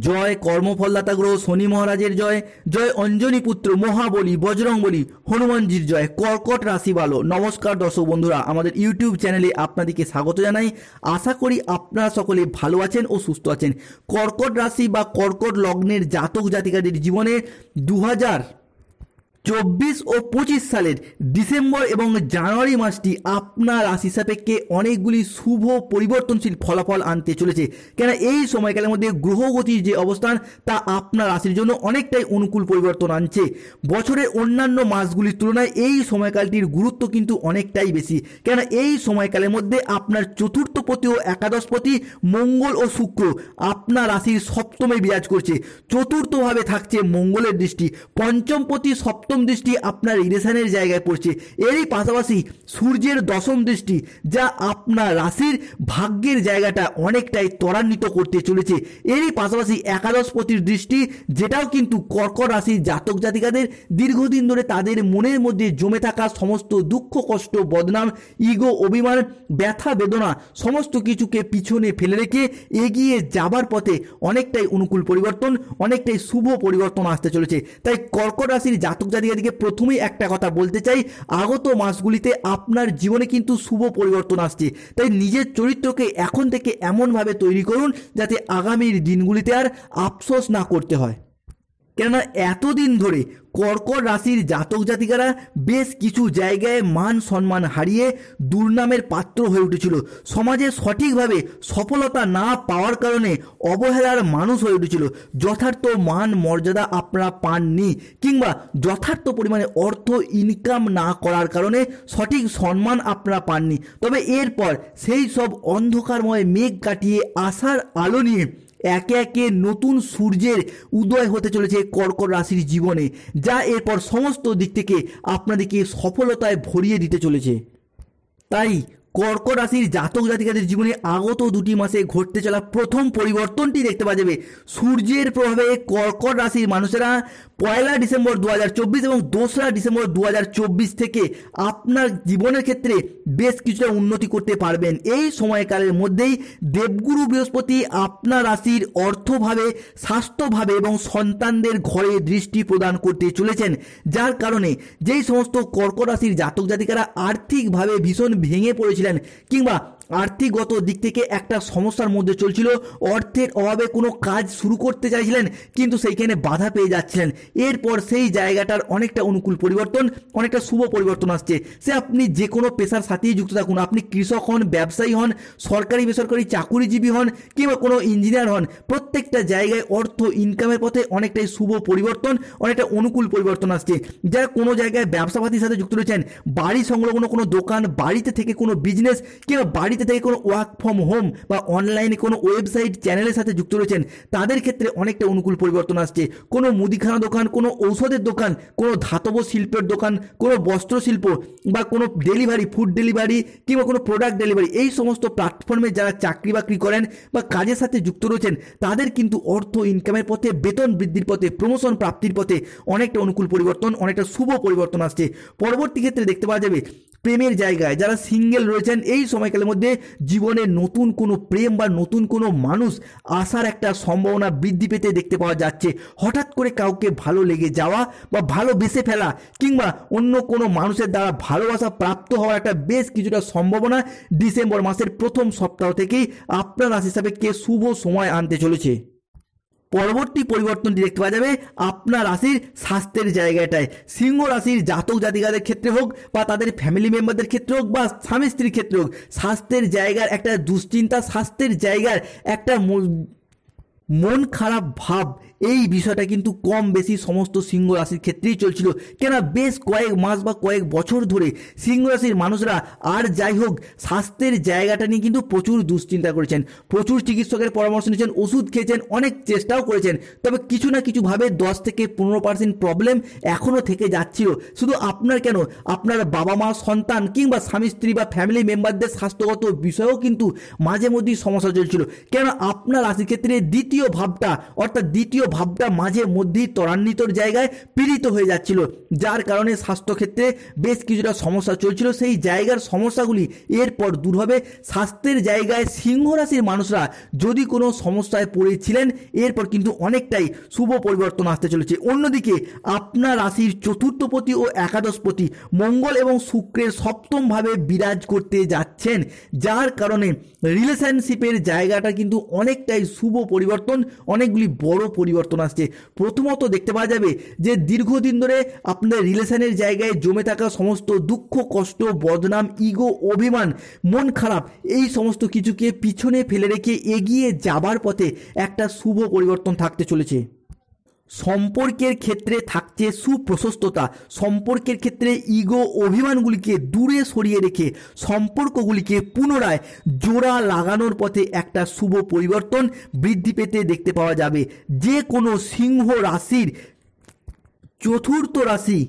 জয় কর্মফলদাতা গ্রহ শনি মহারাজের জয়, জয় অঞ্জনী পুত্র মহাবলী বজরংবলী হনুমানজির জয়। কর্কট রাশি ভালো। নমস্কার দর্শক বন্ধুরা, আমাদের ইউটিউব চ্যানেলে আপনাদেরকে স্বাগত জানাই। আশা করি আপনারা সকলে ভালো আছেন ও সুস্থ আছেন। কর্কট রাশি বা কর্কট লগ্নের জাতক জাতিকাদের জীবনে 2024 ও 25 সালের ডিসেম্বর এবং জানুয়ারি মাসটি আপনার রাশি সাপেক্ষে অনেকগুলি শুভ পরিবর্তনশীল ফলাফল আনতে চলেছে। কেন এই সময়কালের মধ্যে গ্রহগতির যে অবস্থান তা আপনার রাশির জন্য অনেকটাই অনুকূল পরিবর্তন আনছে। বছরের অন্যান্য মাসগুলির তুলনায় এই সময়কালটির গুরুত্ব কিন্তু অনেকটাই বেশি। কেন এই সময়কালের মধ্যে আপনার চতুর্থপতি ও একাদশপতি মঙ্গল ও শুক্র আপনার রাশির সপ্তমে বিরাজ করছে। চতুর্থভাবে থাকছে মঙ্গলের দৃষ্টি, পঞ্চমপতি সপ্তম দৃষ্টি আপনার রিলেশনের জায়গায় পড়ছে। এরই পাশাপাশি সূর্যের দশম দৃষ্টি, যা আপনার রাশির ভাগ্যের জায়গাটা অনেকটাই ত্বরান্বিত করতে চলেছে। এরই পাশাপাশি একাদশপতির দৃষ্টি, যেটাও কিন্তু কর্কট রাশির জাতক জাতিকাদের দীর্ঘদিন ধরে তাদের মনের মধ্যে জমে থাকা সমস্ত দুঃখ কষ্ট বদনাম ইগো অভিমান ব্যথা বেদনা সমস্ত কিছুকে পিছনে ফেলে রেখে এগিয়ে যাবার পথে অনেকটাই অনুকূল পরিবর্তন, অনেকটাই শুভ পরিবর্তন আসতে চলেছে। তাই কর্কট রাশির জাতক জাতিকাদেরকে প্রথমেই একটা কথা বলতে চাই, আগত মাসগুলিতে আপনার জীবনে কিন্তু শুভ পরিবর্তন আসছে। তাই নিজের চরিত্রকে এখন থেকে এমনভাবে তৈরি করুন যাতে আগামীর দিনগুলিতে আর আফসোস না করতে হয়। কেননা এতদিন ধরে কর্কট রাশির জাতক জাতিকারা বেশ কিছু জায়গায় মান সম্মান হারিয়ে দুর্নামের পাত্র হয়ে উঠেছিল। সমাজে সঠিকভাবে সফলতা না পাওয়ার কারণে অবহেলার মানুষ হয়ে উঠেছিল। যথার্থ মান মর্যাদা আপনারা পাননি, কিংবা যথার্থ পরিমাণে অর্থ ইনকাম না করার কারণে সঠিক সম্মান আপনারা পাননি। তবে এরপর সেই সব অন্ধকারময় মেঘ কাটিয়ে আশার আলো নিয়ে একে একে নতুন সূর্যের উদয় হতে চলেছে কর্কট রাশির জীবনে, যা এরপর সমস্ত দিক থেকে আপনাদেরকে সফলতায় ভরিয়ে দিতে চলেছে। তাই কর্কট রাশির জাতক জাতিকাদের জীবনে আগত 2 মাসে ঘটতে চলা প্রথম পরিবর্তনটি দেখতে পাওয়া যাবে। সূর্যের প্রভাবে কর্কট রাশির মানুষেরা 1 ডিসেম্বর 2024 এবং 2 ডিসেম্বর 2024 থেকে আপনার জীবনের ক্ষেত্রে বেশ কিছুটা উন্নতি করতে পারবেন। এই সময়কালের মধ্যেই দেবগুরু বৃহস্পতি আপনার রাশির অর্থভাবে, স্বাস্থ্যভাবে এবং সন্তানদের ঘরে দৃষ্টি প্রদান করতে চলেছেন, যার কারণে যেই সমস্ত কর্কট রাশির জাতক জাতিকারা আর্থিকভাবে ভীষণ ভেঙে পড়েছিলেন কিংবা আর্থিকগত দিক থেকে একটা সমস্যার মধ্যে চলছিল, অর্থের অভাবে কোনো কাজ শুরু করতে চাইছিলেন কিন্তু সেইখানে বাধা পেয়ে যাচ্ছিলেন, এরপর সেই জায়গাটার অনেকটা অনুকূল পরিবর্তন, অনেকটা শুভ পরিবর্তন আসছে। সে আপনি যে কোনো পেশার সাথেই যুক্ত থাকুন, আপনি কৃষক হন, ব্যবসায়ী হন, সরকারি বেসরকারি চাকুরিজীবী হন কিংবা কোনো ইঞ্জিনিয়ার হন, প্রত্যেকটা জায়গায় অর্থ ইনকামের পথে অনেকটাই শুভ পরিবর্তন, অনেকটা অনুকূল পরিবর্তন আসছে। যারা কোনো জায়গায় ব্যবসাপাতির সাথে যুক্ত রয়েছেন, বাড়ি সংলগ্ন কোনো দোকান, বাড়িতে থেকে কোনো বিজনেস কিংবা বাড়িতে থেকে কোনো ওয়ার্ক ফ্রম হোম বা অনলাইনে কোনো ওয়েবসাইট চ্যানেলের সাথে যুক্ত রয়েছেন, তাদের ক্ষেত্রে অনেকটা অনুকূল পরিবর্তন আসছে। কোনো মুদিখানা দোকান, কোনো ঔষধের দোকান, কোনো ধাতব শিল্পের দোকান, কোনো বস্ত্র শিল্প বা কোনো ডেলিভারি, ফুড ডেলিভারি কিংবা কোনো প্রোডাক্ট ডেলিভারি, এই সমস্ত প্ল্যাটফর্মে যারা চাকরি বাকরি করেন বা কাজের সাথে যুক্ত রয়েছেন, তাদের কিন্তু অর্থ ইনকামের পথে, বেতন বৃদ্ধির পথে, প্রমোশন প্রাপ্তির পথে অনেকটা অনুকূল পরিবর্তন, অনেকটা শুভ পরিবর্তন আসছে। পরবর্তী ক্ষেত্রে দেখতে পাওয়া যাবে প্রেমের জায়গায় যারা সিঙ্গেল রয়েছেন, এই সময়কালের মধ্যে জীবনে নতুন কোনো প্রেম বা নতুন কোনো মানুষ আসার একটা সম্ভাবনা বৃদ্ধি পেতে দেখতে পাওয়া যাচ্ছে। হঠাৎ করে কাউকে ভালো লেগে যাওয়া বা ভালোবেসে ফেলা কিংবা অন্য কোনো মানুষের দ্বারা ভালোবাসা প্রাপ্ত হওয়ার একটা বেশ কিছুটা সম্ভাবনা ডিসেম্বর মাসের প্রথম সপ্তাহ থেকেই আপনার রাশি সাপেক্ষে শুভ সময় আনতে চলেছে। পরবর্তী পরিবর্তনটি দেখতে পাওয়া যাবে আপনার রাশির স্বাস্থ্যের জায়গাটায়। সিংহ রাশির জাতক জাতিকাদের ক্ষেত্রে হোক বা তাদের ফ্যামিলি মেম্বারদের ক্ষেত্রে হোক বা স্বামী স্ত্রীর ক্ষেত্রে হোক, স্বাস্থ্যের জায়গার একটা দুশ্চিন্তা, স্বাস্থ্যের জায়গার একটা মন খারাপ ভাব, এই বিষয়টা কিন্তু কম বেশি সমস্ত সিংহ রাশির ক্ষেত্রেই চলছিল। কেন বেশ কয়েক মাস বা কয়েক বছর ধরে সিংহ রাশির মানুষরা আর যাই হোক স্বাস্থ্যের জায়গাটা নিয়ে কিন্তু প্রচুর দুশ্চিন্তা করেছেন, প্রচুর চিকিৎসকের পরামর্শ নিয়েছেন, ওষুধ খেয়েছেন, অনেক চেষ্টাও করেছেন, তবে কিছু না কিছুভাবে 10 থেকে 15% প্রবলেম এখনও থেকে যাচ্ছিল। শুধু আপনার কেন, আপনার বাবা মা, সন্তান কিংবা স্বামী স্ত্রী বা ফ্যামিলি মেম্বারদের স্বাস্থ্যগত বিষয়েও কিন্তু মাঝে মধ্যেই সমস্যা চলছিল। কেন আপনার রাশির ক্ষেত্রে দ্বিতীয় তৃতীয় ভাবটা অর্থাৎ দ্বিতীয় ভাবটা মাঝে মধ্যেই ত্বরান্বিতর জায়গায় পীড়িত হয়ে যাচ্ছিল, যার কারণে স্বাস্থ্যক্ষেত্রে বেশ কিছুটা সমস্যা চলছিল। সেই জায়গার সমস্যাগুলি এরপর দূর হবে। স্বাস্থ্যের জায়গায় সিংহ রাশির মানুষরা যদি কোনো সমস্যায় পড়েছিলেন, এরপর কিন্তু অনেকটাই শুভ পরিবর্তন আসতে চলেছে। অন্যদিকে আপনার রাশির চতুর্থপতি ও একাদশপতি মঙ্গল এবং শুক্রের সপ্তমভাবে বিরাজ করতে যাচ্ছেন, যার কারণে রিলেশনশিপের জায়গাটা কিন্তু অনেকটাই শুভ পরিবর্তন, অনেকগুলি বড় পরিবর্তন আসছে। প্রথমত দেখতে পাওয়া যাবে যে দীর্ঘদিন ধরে আপনাদের রিলেশনের জায়গায় জমে থাকা সমস্ত দুঃখ, কষ্ট, বদনাম, ইগো, অভিমান, মন খারাপ, এই সমস্ত কিছুকে পিছনে ফেলে রেখে এগিয়ে যাবার পথে একটা শুভ পরিবর্তন থাকতে চলেছে। সম্পর্কের ক্ষেত্রে থাকছে সুপ্রশস্ততা। সম্পর্কের ক্ষেত্রে ইগো, অভিমানগুলিকে দূরে সরিয়ে রেখে সম্পর্কগুলিকে পুনরায় জোড়া লাগানোর পথে একটা শুভ পরিবর্তন বৃদ্ধি পেতে দেখতে পাওয়া যাবে। যে কোনো সিংহ রাশির চতুর্থ রাশি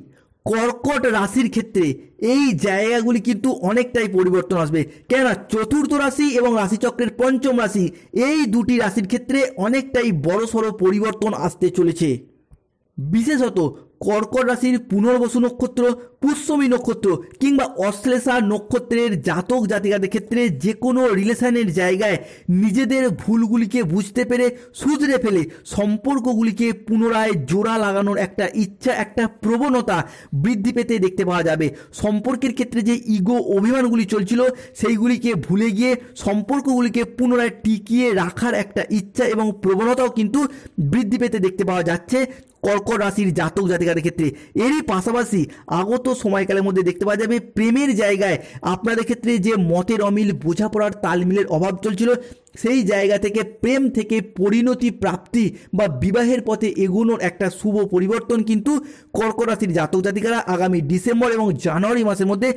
কর্কট রাশির ক্ষেত্রে এই জায়গাগুলি কিন্তু অনেকটাই পরিবর্তন আসবে। কেননা চতুর্থ রাশি এবং রাশিচক্রের পঞ্চম রাশি, এই দুটি রাশির ক্ষেত্রে অনেকটাই বড়সড় পরিবর্তন আসতে চলেছে। বিশেষত কর্কট রাশির পুনর্বসু নক্ষত্র, পুষ্যমী নক্ষত্র কিংবা অশ্লেষা নক্ষত্রের জাতক জাতিকাদের ক্ষেত্রে যে কোনো রিলেশনের জায়গায় নিজেদের ভুলগুলিকে বুঝতে পেরে শুধরে ফেলে সম্পর্কগুলিকে পুনরায় জোড়া লাগানোর একটা ইচ্ছা, একটা প্রবণতা বৃদ্ধি পেতে দেখতে পাওয়া যাবে। সম্পর্কের ক্ষেত্রে যে ইগো, অভিমানগুলি চলছিল সেইগুলিকে ভুলে গিয়ে সম্পর্কগুলিকে পুনরায় টিকিয়ে রাখার একটা ইচ্ছা এবং প্রবণতাও কিন্তু বৃদ্ধি পেতে দেখতে পাওয়া যাচ্ছে কর্কট রাশির জাতক জাতিকাদের ক্ষেত্রে। এরই পাশাপাশি আগত সময়কালের মধ্যে দেখতে পাওয়া যাবে প্রেমের জায়গায় আপনাদের ক্ষেত্রে যে মতের অমিল, বোঝাপড়ার তালমিলের অভাব চলছিল, সেই জায়গা থেকে প্রেম থেকে পরিণতি প্রাপ্তি বা বিবাহের পথে এগোনোর একটা শুভ পরিবর্তন কিন্তু কর্কট রাশির জাতক জাতিকারা আগামী ডিসেম্বর এবং জানুয়ারি মাসের মধ্যে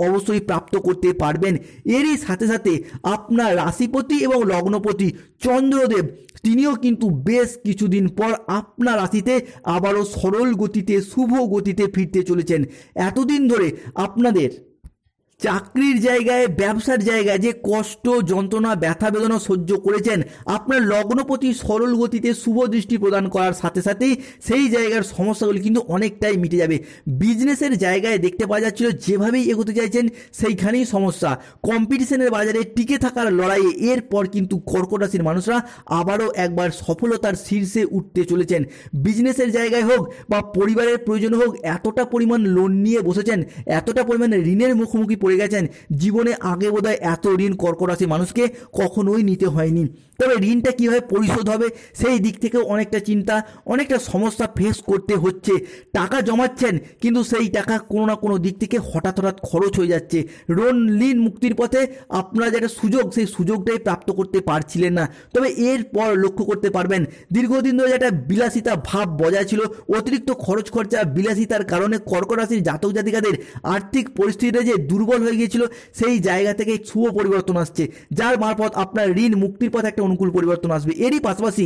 অবশ্যই প্রাপ্ত করতে পারবেন। এরই সাথে সাথে আপনার রাশিপতি এবং লগ্নপতি চন্দ্রদেব, তিনিও কিন্তু বেশ কিছুদিন পর আপনার রাশিতে আবারও সরল গতিতে, শুভ গতিতে ফিরতে চলেছেন। এতদিন ধরে আপনাদের চাকরির জায়গায়, ব্যবসার জায়গায় যে কষ্ট, যন্ত্রণা, ব্যথা বেদনা সহ্য করেছেন, আপনার লগ্নপতি সরল গতিতে শুভ দৃষ্টি প্রদান করার সাথে সাথেই সেই জায়গার সমস্যাগুলি কিন্তু অনেকটাই মিটে যাবে। বিজনেসের জায়গায় দেখতে পাওয়া যাচ্ছিল যেভাবেই এগোতে চাইছেন সেইখানেই সমস্যা। কম্পিটিশনের বাজারে টিকে থাকার লড়াইয়ে এরপর কিন্তু কর্কট রাশির মানুষরা আবারও একবার সফলতার শীর্ষে উঠতে চলেছেন। বিজনেসের জায়গায় হোক বা পরিবারের প্রয়োজনে হোক, এতটা পরিমাণ লোন নিয়ে বসেছেন, এতটা পরিমাণ ঋণের মুখোমুখি পড়ে গেছেন, জীবনে আগে বোধহয় এত ঋণ কর্কট রাশির মানুষকে কখনোই নিতে হয়নি। তবে ঋণটা কীভাবে পরিশোধ হবে সেই দিক থেকেও অনেকটা চিন্তা, অনেকটা সমস্যা ফেস করতে হচ্ছে। টাকা জমাচ্ছেন কিন্তু সেই টাকা কোনো না কোনো দিক থেকে হঠাৎ খরচ হয়ে যাচ্ছে। ঋণ মুক্তির পথে আপনারা যেটা সুযোগ, সেই সুযোগটাই প্রাপ্ত করতে পারছিলেন না। তবে এরপর লক্ষ্য করতে পারবেন দীর্ঘদিন ধরে যেটা বিলাসিতা ভাব বজায় ছিল, অতিরিক্ত খরচ খরচা, বিলাসিতার কারণে কর্কট রাশির জাতক জাতিকাদের আর্থিক পরিস্থিতিটা যে দুর্বল হয়ে গিয়েছিল, সেই জায়গা থেকে শুভ পরিবর্তন আসছে, যার মারফত আপনার ঋণ মুক্তির পথে একটা অনুকূল পরিবর্তন আসবে। এরই পাশাপাশি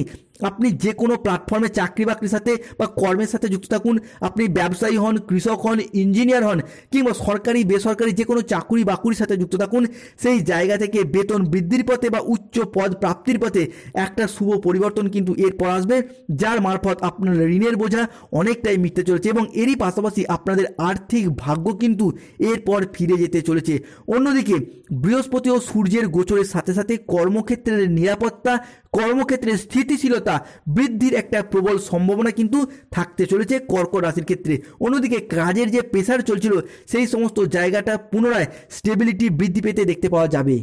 আপনি যে কোনো প্ল্যাটফর্মে চাকরি বাকরির সাথে বা কর্মের সাথে যুক্ত থাকুন, আপনি ব্যবসায়ী হন, কৃষক হন, ইঞ্জিনিয়ার হন কিংবা সরকারি বেসরকারি যে কোনো চাকুরি বাকুরির সাথে যুক্ত থাকুন, সেই জায়গা থেকে বেতন বৃদ্ধির পথে বা উচ্চ পদ প্রাপ্তির পথে একটা শুভ পরিবর্তন কিন্তু এরপর আসবে, যার মারফত আপনার ঋণের বোঝা অনেকটাই মিটতে চলেছে এবং এরই পাশাপাশি আপনাদের আর্থিক ভাগ্য কিন্তু এরপর ফিরে যেতে চলেছে। অন্যদিকে বৃহস্পতি ও সূর্যের গোচরের সাথে সাথে কর্মক্ষেত্রের নিরাপত্তা, কর্মক্ষেত্রে স্থিতিশীলতা বৃদ্ধির একটা প্রবল সম্ভাবনা কিন্তু থাকতে চলেছে কর্কট রাশির ক্ষেত্রে। অন্যদিকে কাজের যে প্রেসার চলছিল, সেই সমস্ত জায়গাটা পুনরায় স্টেবিলিটি বৃদ্ধি পেতে দেখতে পাওয়া যাবে।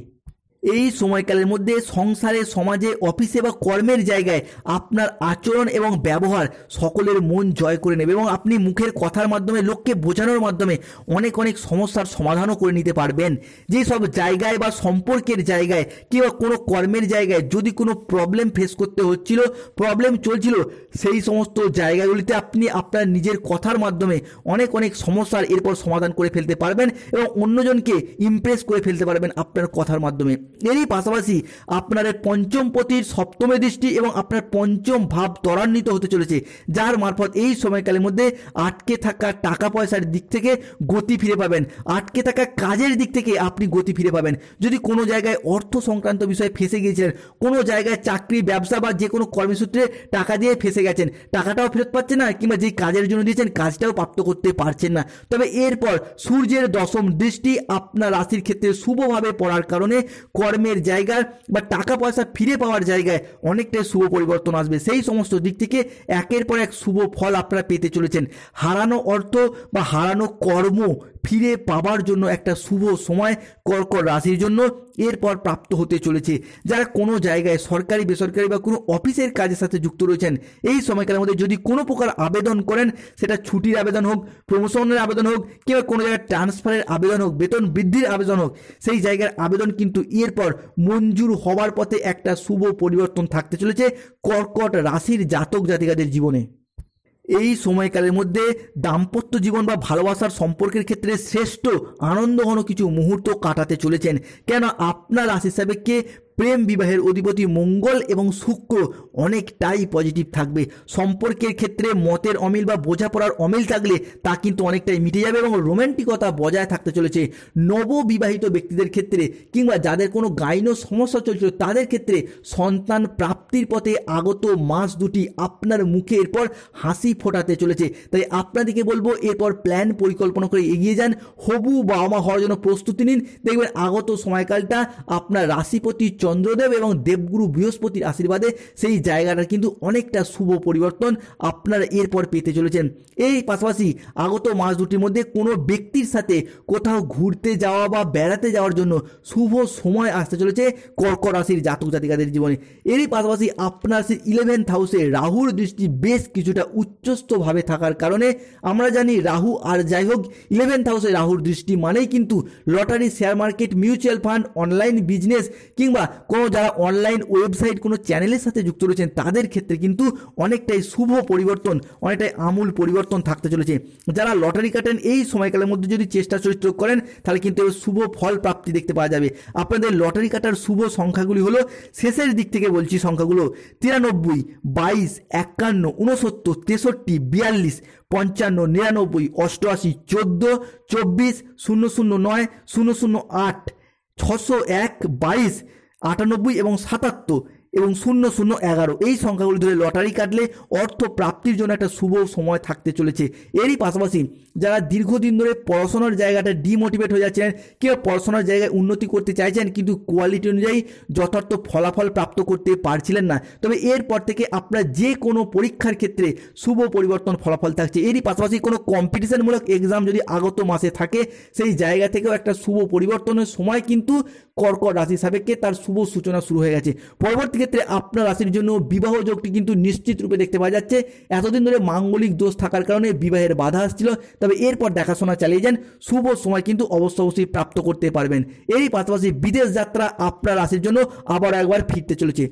এই সময়কালের মধ্যে সংসারে, সমাজে, অফিসে বা কর্মের জায়গায় আপনার আচরণ এবং ব্যবহার সকলের মন জয় করে নেবে এবং আপনি মুখের কথার মাধ্যমে, লোককে বোঝানোর মাধ্যমে অনেক সমস্যার সমাধানও করে নিতে পারবেন। যেই সব জায়গায় বা সম্পর্কের জায়গায় কিংবা কোনো কর্মের জায়গায় যদি কোনো প্রবলেম ফেস করতে হচ্ছিল, প্রবলেম চলছিল, সেই সমস্ত জায়গাগুলিতে আপনি আপনার নিজের কথার মাধ্যমে অনেক সমস্যার এরপর সমাধান করে ফেলতে পারবেন এবং অন্যজনকে ইমপ্রেস করে ফেলতে পারবেন আপনার কথার মাধ্যমে। এরই পাশাপাশি আপনার পঞ্চম পতির সপ্তমে দৃষ্টি এবং আপনার পঞ্চম ভাব ত্বরান্বিত হতে চলেছে, যার মারফত এই সময়কালের মধ্যে আটকে থাকা টাকা পয়সার দিক থেকে গতি ফিরে পাবেন, আটকে থাকা কাজের দিক থেকে আপনি গতি ফিরে পাবেন। যদি কোনো জায়গায় অর্থ সংক্রান্ত বিষয়ে ফেসে গিয়েছিলেন, কোনো জায়গায় চাকরি ব্যবসা বা যে কোনো কর্মসূত্রে টাকা দিয়ে ফেসে গেছেন, টাকাটাও ফেরত পাচ্ছেন না, কিংবা যেই কাজের জন্য দিয়েছেন কাজটাও প্রাপ্ত করতে পারছেন না, তবে এরপর সূর্যের দশম দৃষ্টি আপনার রাশির ক্ষেত্রে শুভভাবে পড়ার কারণে কর্মের জায়গার বা টাকা পয়সা ফিরে পাওয়ার জায়গায় অনেকটাই শুভ পরিবর্তন আসবে। সেই সমস্ত দিক থেকে একের পর এক শুভ ফল আপনারা পেতে চলেছেন। হারানো অর্থ বা হারানো কর্ম ফিরে পাবার জন্য একটা শুভ সময় কর্কট রাশির জন্য এরপর প্রাপ্ত হতে চলেছে। যারা কোনো জায়গায় সরকারি বেসরকারি বা কোনো অফিসের কাজের সাথে যুক্ত রয়েছেন, এই সময়কালের মধ্যে যদি কোনো প্রকার আবেদন করেন, সেটা ছুটির আবেদন হোক, প্রমোশনের আবেদন হোক, কিংবা কোনো জায়গায় ট্রান্সফারের আবেদন হোক, বেতন বৃদ্ধির আবেদন হোক, সেই জায়গার আবেদন কিন্তু এরপর মঞ্জুর হওয়ার পথে একটা শুভ পরিবর্তন থাকতে চলেছে কর্কট রাশির জাতক জাতিকাদের জীবনে। এই সময়কালের মধ্যে দাম্পত্য জীবন বা ভালোবাসার সম্পর্কের ক্ষেত্রে শ্রেষ্ঠ আনন্দঘন কিছু মুহূর্ত কাটাতে চলেছেন, কেন আপনার রাশি সাপেক্ষে প্রেম বিবাহের অধিপতি মঙ্গল এবং শুক্র অনেকটাই পজিটিভ থাকবে। সম্পর্কের ক্ষেত্রে মতের অমিল বা বোঝাপড়ার অমিল থাকলে তা কিন্তু অনেকটাই মিটে যাবে এবং রোম্যান্টিকতা বজায় থাকতে চলেছে। নববিবাহিত ব্যক্তিদের ক্ষেত্রে কিংবা যাদের কোনো গাইনো সমস্যা চলছিল তাদের ক্ষেত্রে সন্তান প্রাপ্তির পথে আগত মাস দুটি আপনার মুখে এরপর হাসি ফোটাতে চলেছে। তাই আপনাদেরকে বলবো এরপর প্ল্যান পরিকল্পনা করে এগিয়ে যান, হবু বাবা মা হওয়ার জন্য প্রস্তুতি নিন। দেখবেন আগত সময়কালটা আপনার রাশিপতি চন্দ্রদেব এবং দেবগুরু বৃহস্পতির আশীর্বাদে সেই জায়গাটা কিন্তু অনেকটা শুভ পরিবর্তন আপনারা এরপর পেতে চলেছেন। এই পাশাপাশি আগত মাস দুটির মধ্যে কোনো ব্যক্তির সাথে কোথাও ঘুরতে যাওয়া বা বেড়াতে যাওয়ার জন্য শুভ সময় আসতে চলেছে কর্কট রাশির জাতক জাতিকাদের জীবনে। এরই পাশাপাশি আপনার সেই 11th হাউসে রাহুর দৃষ্টি বেশ কিছুটা উচ্চস্থভাবে থাকার কারণে আমরা জানি রাহু আর যাই হোক 11th হাউসে রাহুর দৃষ্টি মানেই কিন্তু lottery, share market, mutual fund, online business কিংবা কোনো যারা অনলাইন ওয়েবসাইট কোনো চ্যানেলের সাথে যুক্ত রয়েছেন তাদের ক্ষেত্রে কিন্তু অনেকটাই শুভ পরিবর্তন, অনেকটাই আমূল পরিবর্তন থাকতে চলেছে। যারা লটারি কাটেন এই সময়কালের মধ্যে যদি চেষ্টা চরিত্র করেন তাহলে কিন্তু শুভ ফল প্রাপ্তি দেখতে পাওয়া যাবে। আপনাদের লটারি কাটার শুভ সংখ্যাগুলি হলো, শেষের দিক থেকে বলছি সংখ্যাগুলো, 93, 22, 51, 69, 63, 42, 55, 99, 88, 14, 24, 009, 008, 601, 22, 98 এবং 77 এবং 0011 এই সংখ্যাগুলি ধরে লটারি কাটলে অর্থ প্রাপ্তির জন্য একটা শুভ সময় থাকতে চলেছে। এরই পাশাপাশি যারা দীর্ঘদিন ধরে পড়াশোনার জায়গাটা ডিমোটিভেট হয়ে যাচ্ছেন, কেউ পড়াশোনার জায়গায় উন্নতি করতে চাইছেন কিন্তু কোয়ালিটি অনুযায়ী যথার্থ ফলাফল প্রাপ্ত করতে পারছিলেন না, তবে এরপর থেকে আপনার যে কোনো পরীক্ষার ক্ষেত্রে শুভ পরিবর্তন ফলাফল থাকছে। এরই পাশাপাশি কোনো কম্পিটিশনমূলক এক্সাম যদি আগত মাসে থাকে সেই জায়গা থেকেও একটা শুভ পরিবর্তনের সময় কিন্তু কর্কট রাশি সাপেক্ষে তার শুভ সূচনা শুরু হয়ে গেছে। পরবর্তী ক্ষেত্রে আপনার রাশির জন্য বিবাহ যোগটি কিন্তু নিশ্চিত রূপে দেখতে পাওয়া যাচ্ছে। এতদিন ধরে মাঙ্গলিক দোষ থাকার কারণে বিবাহের বাধা আসছিল, তবে এরপর দেখাশোনা চালিয়ে যান, শুভ সময় কিন্তু অবশ্যই প্রাপ্ত করতে পারবেন। এরই পাশাপাশি বিদেশ যাত্রা আপনার রাশির জন্য আবার একবার ফিরতে চলেছে।